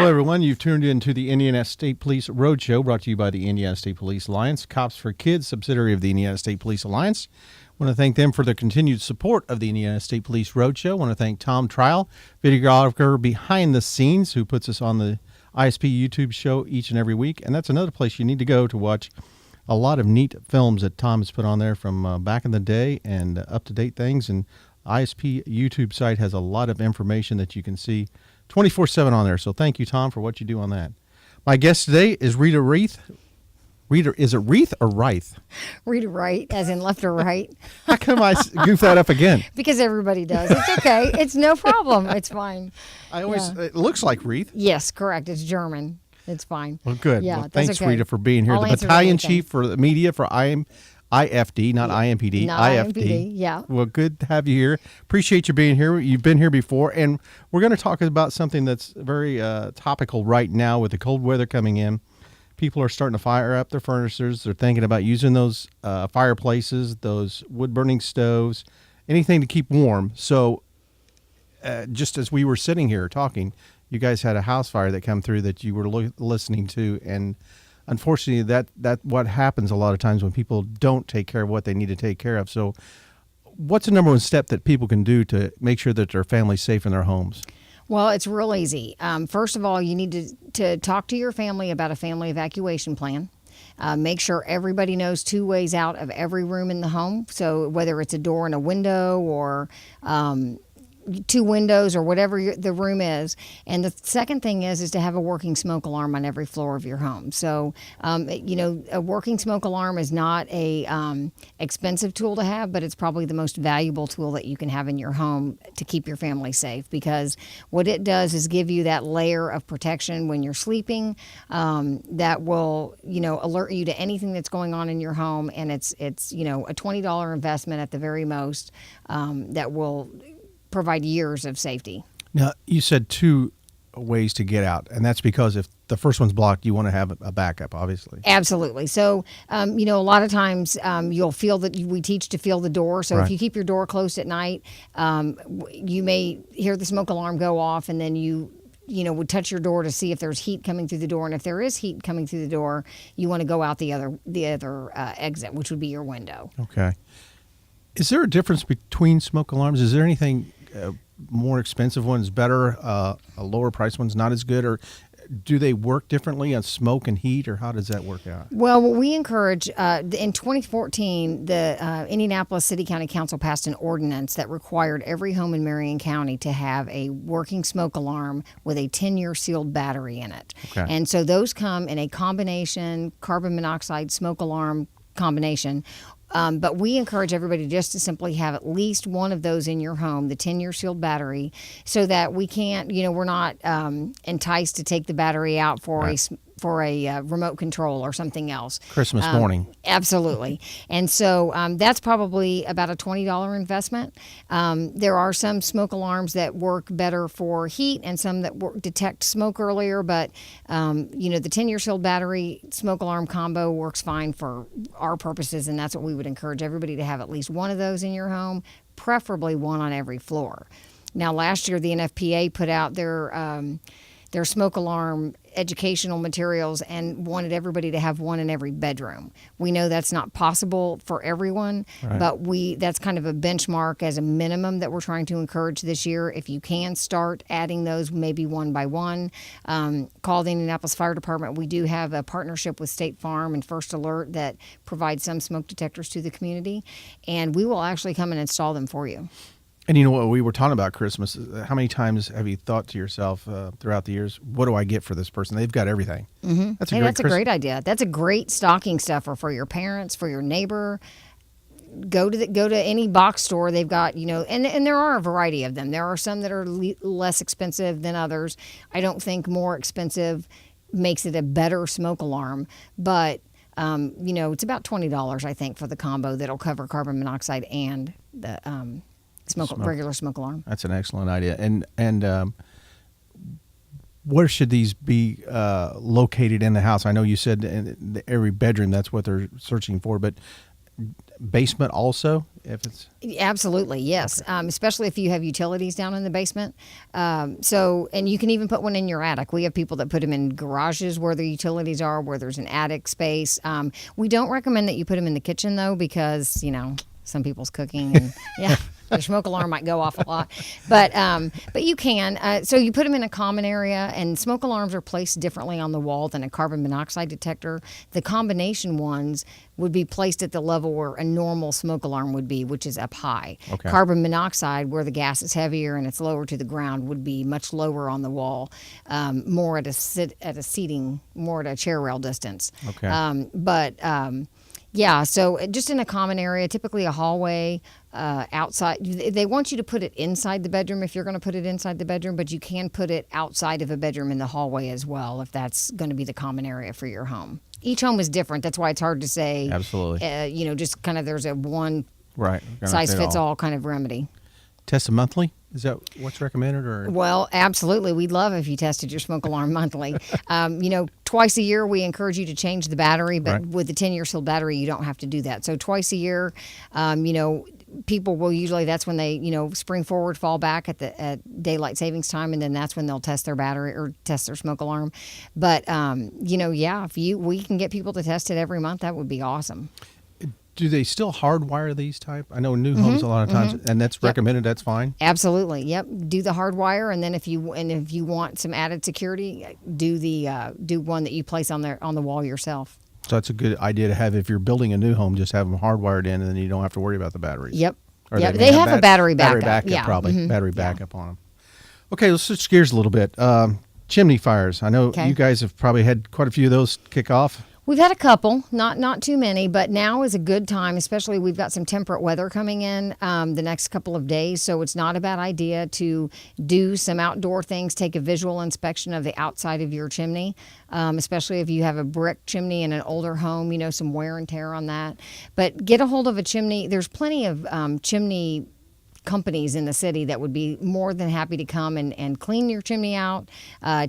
Hello, everyone. You've tuned into the Indiana State Police Roadshow, brought to you by the Indiana State Police Alliance, Cops for Kids, subsidiary of the Indiana State Police Alliance. I want to thank them for their continued support of the Indiana State Police Roadshow. I want to thank Tom Trial, videographer behind the scenes, who puts us on the ISP YouTube show each and every week. And that's another place you need to go to watch a lot of neat films that Tom has put on there from back in the day and up-to-date things. And ISP YouTube site has a lot of information that you can see 24/7 on there. So thank you, Tom, for what you do on that. My guest today is Rita Reith. Rita, is it Reith or Reith? Rita Wright, as in left or right. How come I goof that up again? Because everybody does. It's okay. It's no problem. It's fine. It looks like Reith. Yes, correct. It's German. It's fine. Well, good. Yeah, well, thanks, okay. Rita, for being here. I'll the answer battalion anything. chief for the media for IFD, not IMPD. Not IFD. IMPD, yeah. Well, good to have you here. Appreciate you being here. You've been here before, and we're going to talk about something that's very topical right now with the cold weather coming in. People are starting to fire up their furnaces. They're thinking about using those fireplaces, those wood-burning stoves, anything to keep warm. So just as we were sitting here talking, you guys had a house fire that come through that you were listening to, and unfortunately, that what happens a lot of times when people don't take care of what they need to take care of. So what's the number one step that people can do to make sure that their family's safe in their homes? Well, it's real easy. First of all, you need to talk to your family about a family evacuation plan. Make sure everybody knows 2 ways out of every room in the home. So whether it's a door and a window or 2 windows or whatever the room is. And the second thing is to have a working smoke alarm on every floor of your home. So, a working smoke alarm is not a expensive tool to have, but it's probably the most valuable tool that you can have in your home to keep your family safe, because what it does is give you that layer of protection when you're sleeping that will, alert you to anything that's going on in your home. And it's a $20 investment at the very most that will provide years of safety. Now, you said 2 ways to get out, and that's because if the first one's blocked, you want to have a backup, obviously. Absolutely. So, a lot of times you'll feel that we teach to feel the door. So if you keep your door closed at night, you may hear the smoke alarm go off, and then you would touch your door to see if there's heat coming through the door. And if there is heat coming through the door, you want to go out the other exit, which would be your window. Okay. Is there a difference between smoke alarms? Is there anything more expensive one's better, a lower price one's not as good, or do they work differently on smoke and heat, or how does that work out? Well, what we encourage, in 2014, the Indianapolis City County Council passed an ordinance that required every home in Marion County to have a working smoke alarm with a 10-year sealed battery in it. Okay. And so those come in a combination carbon monoxide smoke alarm combination. But we encourage everybody just to simply have at least one of those in your home, the 10-year sealed battery, so that we can't, we're not enticed to take the battery out for a remote control or something else. Christmas morning. Absolutely. And so that's probably about a $20 investment. There are some smoke alarms that work better for heat and some that detect smoke earlier, but the 10-year sealed battery smoke alarm combo works fine for our purposes, and that's what we would encourage everybody to have at least one of those in your home, preferably one on every floor. Now, last year the NFPA put out their smoke alarm educational materials and wanted everybody to have one in every bedroom. We know that's not possible for everyone, but that's kind of a benchmark as a minimum that we're trying to encourage this year. If you can start adding those maybe one by one, call the Indianapolis Fire Department. We do have a partnership with State Farm and First Alert that provides some smoke detectors to the community, and we will actually come and install them for you. And you know what, we were talking about Christmas. How many times have you thought to yourself throughout the years, what do I get for this person? They've got everything. Mm-hmm. That's a great idea. That's a great stocking stuffer for your parents, for your neighbor. Go to any box store. They've got, and there are a variety of them. There are some that are less expensive than others. I don't think more expensive makes it a better smoke alarm, but it's about $20, I think, for the combo that'll cover carbon monoxide and the regular smoke alarm. That's an excellent idea. And where should these be located in the house? I know you said in every bedroom, that's what they're searching for, but basement also? if it's Absolutely, yes. Okay. Especially if you have utilities down in the basement. And you can even put one in your attic. We have people that put them in garages where the utilities are, where there's an attic space. We don't recommend that you put them in the kitchen though, because some people's cooking and yeah. Your smoke alarm might go off a lot, but you can. So you put them in a common area, and smoke alarms are placed differently on the wall than a carbon monoxide detector. The combination ones would be placed at the level where a normal smoke alarm would be, which is up high. Okay. Carbon monoxide, where the gas is heavier and it's lower to the ground, would be much lower on the wall, more at a chair rail distance. Okay. Yeah, so just in a common area, typically a hallway, outside. They want you to put it inside the bedroom if you're going to put it inside the bedroom, but you can put it outside of a bedroom in the hallway as well if that's going to be the common area for your home. Each home is different. That's why it's hard to say. Absolutely. Just kind of there's a one right size fits all kind of remedy. Test them monthly? Is that what's recommended? Or Well, absolutely. We'd love if you tested your smoke alarm monthly. Twice a year we encourage you to change the battery, but Right. with the 10-year sealed battery, you don't have to do that. So twice a year, people will usually, that's when they, spring forward, fall back at daylight savings time, and then that's when they'll test their battery or test their smoke alarm. But, if we can get people to test it every month, that would be awesome. do they still hardwire these type? I know new homes a lot of times, and that's recommended. That's fine. Absolutely. Yep. Do the hardwire, and then if you want some added security, do one that you place on the wall yourself. So that's a good idea to have if you're building a new home. Just have them hardwired in, and then you don't have to worry about the batteries. Yep. Or Yep. They have a battery backup. Yeah. Probably Mhm. battery backup on them. Okay, let's switch gears a little bit. Chimney fires. I know Okay. you guys have probably had quite a few of those kick off. We've had a couple, not too many, but now is a good time, especially we've got some temperate weather coming in the next couple of days, so it's not a bad idea to do some outdoor things, take a visual inspection of the outside of your chimney, especially if you have a brick chimney in an older home, some wear and tear on that. But get a hold of a chimney. There's plenty of chimney companies in the city that would be more than happy to come and clean your chimney out,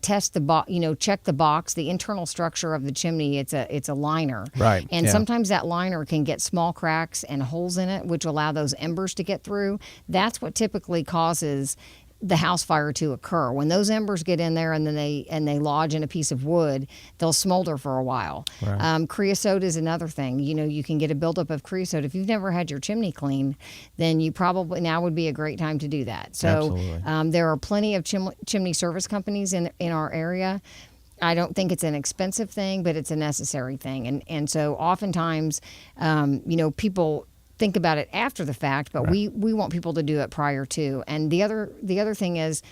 test the box, check the box, the internal structure of the chimney. It's a liner, Right, And yeah. sometimes that liner can get small cracks and holes in it, which allow those embers to get through. That's what typically causes the house fire to occur. When those embers get in there and then they lodge in a piece of wood, they'll smolder for a while. Right. Creosote is another thing. You can get a buildup of creosote. If you've never had your chimney cleaned, then you probably now would be a great time to do that. So there are plenty of chimney service companies in our area. I don't think it's an expensive thing, but it's a necessary thing. And so oftentimes, people think about it after the fact, but we want people to do it prior to. And the other thing is,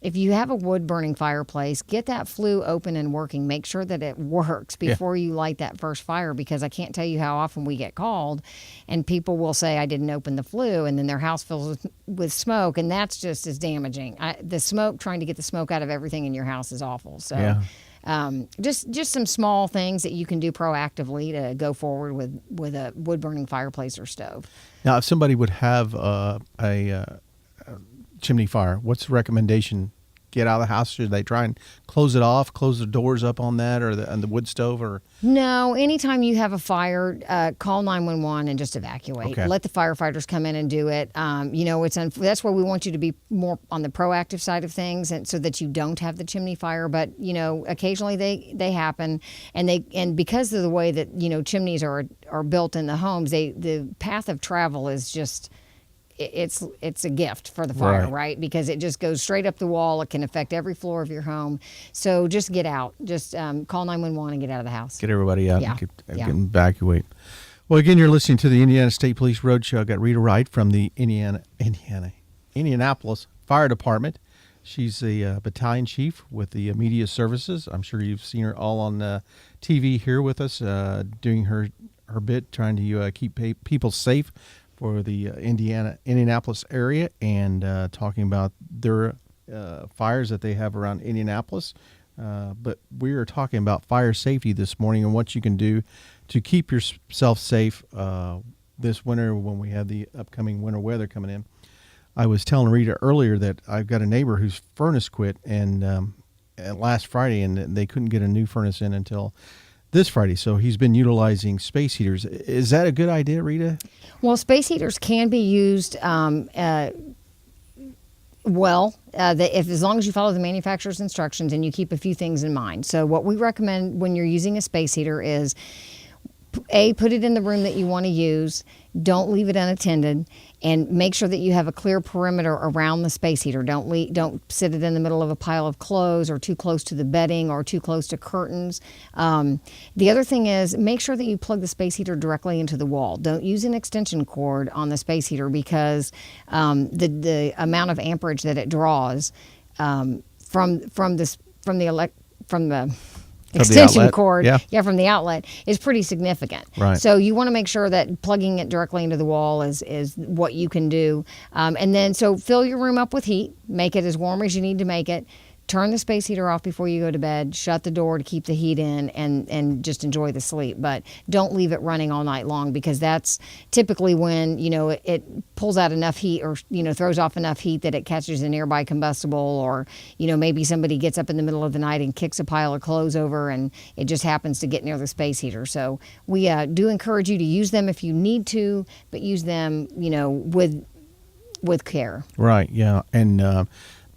if you have a wood burning fireplace, get that flue open and working. Make sure that it works before you light that first fire, because I can't tell you how often we get called and people will say, I didn't open the flue, and then their house fills with smoke, and that's just as damaging. Trying to get the smoke out of everything in your house is awful. So Yeah. just some small things that you can do proactively to go forward with a wood burning fireplace or stove. Now, if somebody would have a chimney fire, what's the recommendation? Get out of the house? Should they try and close it off, close the doors up on that, or on the wood stove? Or No, anytime you have a fire, call 911 and just evacuate. Okay. Let the firefighters come in and do it. That's why we want you to be more on the proactive side of things, and so that you don't have the chimney fire. But occasionally they happen, and because of the way that chimneys are built in the homes, the path of travel is just. It's a gift for the fire, right? Because it just goes straight up the wall. It can affect every floor of your home. So just get out. Just call 911 and get out of the house. get everybody out Yeah. and get evacuate. Well, again, you're listening to the Indiana State Police Roadshow. I got Rita Reith from the Indianapolis Fire Department. She's the battalion chief with the media services. I'm sure you've seen her all on TV here with us, doing her bit, trying to keep people safe for the Indianapolis area, and talking about their fires that they have around Indianapolis. But we are talking about fire safety this morning and what you can do to keep yourself safe this winter when we have the upcoming winter weather coming in. I was telling Rita earlier that I've got a neighbor whose furnace quit and last Friday, and they couldn't get a new furnace in until this Friday. So he's been utilizing space heaters. Is that a good idea, Rita? Well, space heaters can be used if as long as you follow the manufacturer's instructions and you keep a few things in mind. So what we recommend when you're using a space heater is put it in the room that you want to use. Don't leave it unattended, and make sure that you have a clear perimeter around the space heater. Don't sit it in the middle of a pile of clothes or too close to the bedding or too close to curtains. The other thing is make sure that you plug the space heater directly into the wall. Don't use an extension cord on the space heater because the amount of amperage that it draws from the extension cord, from the outlet is pretty significant. Right. So you want to make sure that plugging it directly into the wall is what you can do. And then so fill your room up with heat, make it as warm as you need to make it. Turn the space heater off before you go to bed. Shut the door to keep the heat in, and just enjoy the sleep. But don't leave it running all night long, because that's typically when it pulls out enough heat, or throws off enough heat that it catches a nearby combustible, or maybe somebody gets up in the middle of the night and kicks a pile of clothes over, and it just happens to get near the space heater. So we do encourage you to use them if you need to, but use them with care. Right. Yeah, and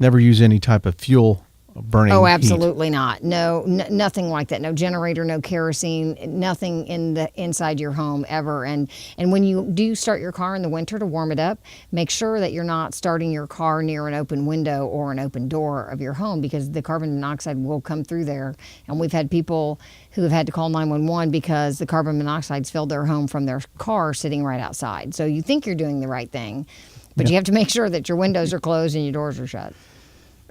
never use any type of fuel burning. Oh, absolutely not. No, nothing like that. No generator, no kerosene, nothing inside your home ever. And when you do start your car in the winter to warm it up, make sure that you're not starting your car near an open window or an open door of your home, because the carbon monoxide will come through there. And we've had people who have had to call 911 because the carbon monoxide's filled their home from their car sitting right outside. So you think you're doing the right thing, but you have to make sure that your windows are closed and your doors are shut.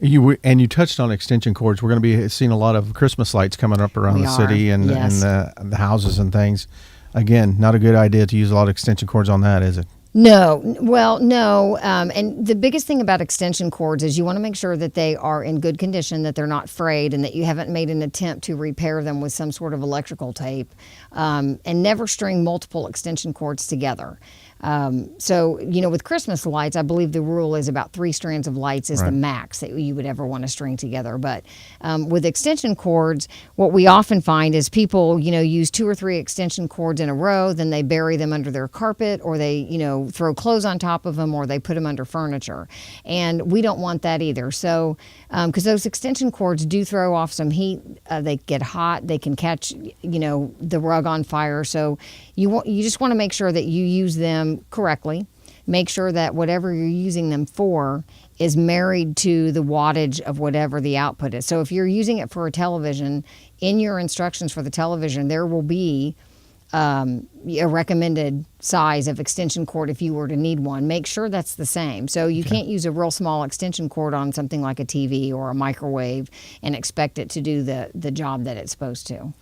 You touched on extension cords. We're going to be seeing a lot of Christmas lights coming up around the city and the houses and things. Again, not a good idea to use a lot of extension cords on that, is it? No. Well, no. And the biggest thing about extension cords is you want to make sure that they are in good condition, that they're not frayed, and that you haven't made an attempt to repair them with some sort of electrical tape. And never string multiple extension cords together. So, with Christmas lights, I believe the rule is about 3 strands of lights is the max that you would ever want to string together. But with extension cords, what we often find is people, use 2 or 3 extension cords in a row, then they bury them under their carpet, or they, throw clothes on top of them, or they put them under furniture. And we don't want that either. So, because those extension cords do throw off some heat, they get hot, they can catch, the rug on fire. So you just want to make sure that you use them correctly. Make sure that whatever you're using them for is married to the wattage of whatever the output is. So if you're using it for a television, in your instructions for the television, there will be a recommended size of extension cord if you were to need one. Make sure that's the same. So you can't use a real small extension cord on something like a TV or a microwave and expect it to do the job that it's supposed to.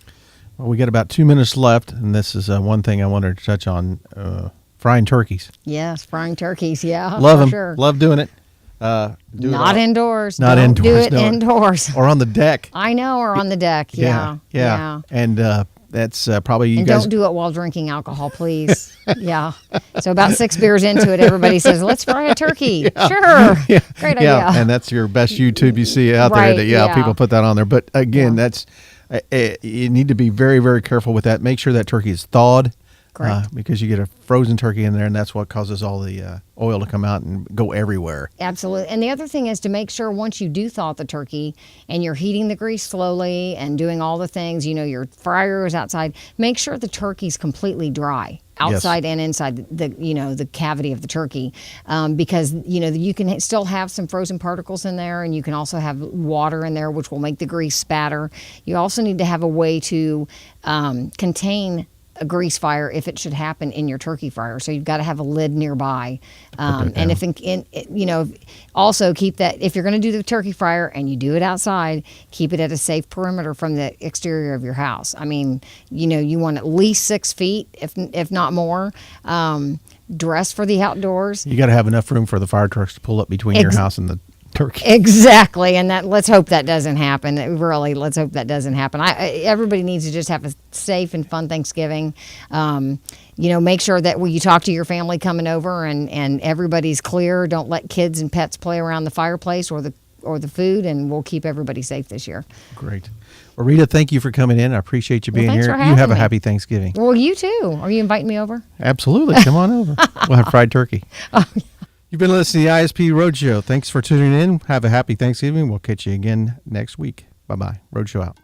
Well, we got about 2 minutes left, and this is one thing I wanted to touch on, frying turkeys. Yes, frying turkeys, yeah. Love them. Sure. Love doing it. Not indoors. Not Don't indoors. do it indoors. Or on the deck. I know, or on the deck, yeah. And that's probably you and guys. Don't do it while drinking alcohol, please. Yeah. So about 6 beers into it, everybody says, let's fry a turkey. Sure. Great idea. Yeah, and that's your best YouTube you see out there. That, people put that on there. But again, that's you need to be very, very careful with that. Make sure that turkey is thawed. Correct. Because you get a frozen turkey in there, and that's what causes all the oil to come out and go everywhere. Absolutely. And the other thing is to make sure once you do thaw the turkey and you're heating the grease slowly and doing all the things, your fryer is outside, make sure the turkey's completely dry. Outside and inside the cavity of the turkey, because you can still have some frozen particles in there, and you can also have water in there, which will make the grease spatter. You also need to have a way to contain a grease fire if it should happen in your turkey fryer. So you've got to have a lid nearby. And also keep that, if you're going to do the turkey fryer and you do it outside, keep it at a safe perimeter from the exterior of your house. I mean, you want at least 6 feet, if not more. Dress for the outdoors. You got to have enough room for the fire trucks to pull up between your house and the turkey. Exactly, and let's hope that doesn't happen. Really, let's hope that doesn't happen. Everybody needs to just have a safe and fun Thanksgiving. Make sure that when you talk to your family coming over and everybody's clear. Don't let kids and pets play around the fireplace or the food, and we'll keep everybody safe this year. Great. Well, Rita, thank you for coming in. I appreciate you being thanks here. for You having have a me. happy Thanksgiving. Well, you too. Are you inviting me over? Absolutely. Come on over. We'll have fried turkey. You've been listening to the ISP Roadshow. Thanks for tuning in. Have a happy Thanksgiving. We'll catch you again next week. Bye-bye. Roadshow out.